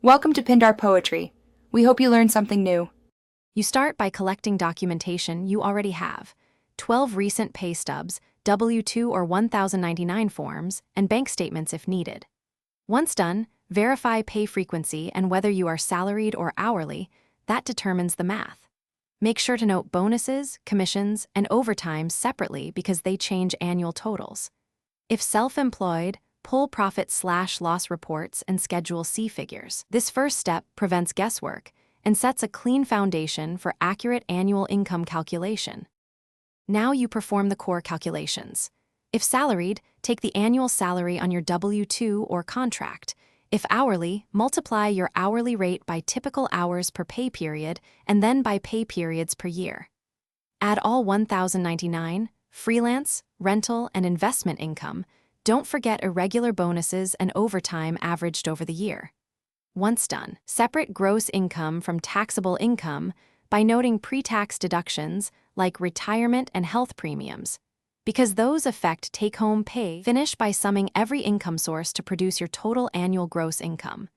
Welcome to Pindar Poetry. We hope you learned something new. You start by collecting documentation you already have: 12 recent pay stubs, W-2 or 1099 forms, and bank statements if needed. Once done, verify pay frequency and whether you are salaried or hourly. That determines the math. Make sure to note bonuses, commissions, and overtime separately because they change annual totals. If self-employed, pull profit/loss reports and Schedule C figures. This first step prevents guesswork and sets a clean foundation for accurate annual income calculation. Now you perform the core calculations. If salaried, take the annual salary on your W-2 or contract. If hourly, multiply your hourly rate by typical hours per pay period and then by pay periods per year. Add all 1099, freelance, rental, and investment income. Don't forget irregular bonuses and overtime averaged over the year. Once done, separate gross income from taxable income by noting pre-tax deductions like retirement and health premiums, because those affect take-home pay. Finish by summing every income source to produce your total annual gross income.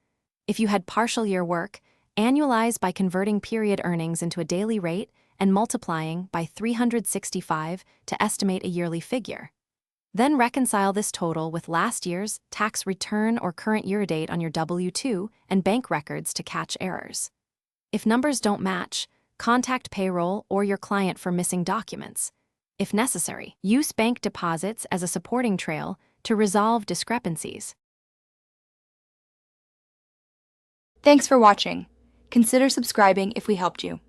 If you had partial year work, annualize by converting period earnings into a daily rate and multiplying by 365 to estimate a yearly figure. Then reconcile this total with last year's tax return or current year date on your W-2 and bank records to catch errors. If numbers don't match, contact payroll or your client for missing documents. If necessary, use bank deposits as a supporting trail to resolve discrepancies. Thanks for watching. Consider subscribing if we helped you.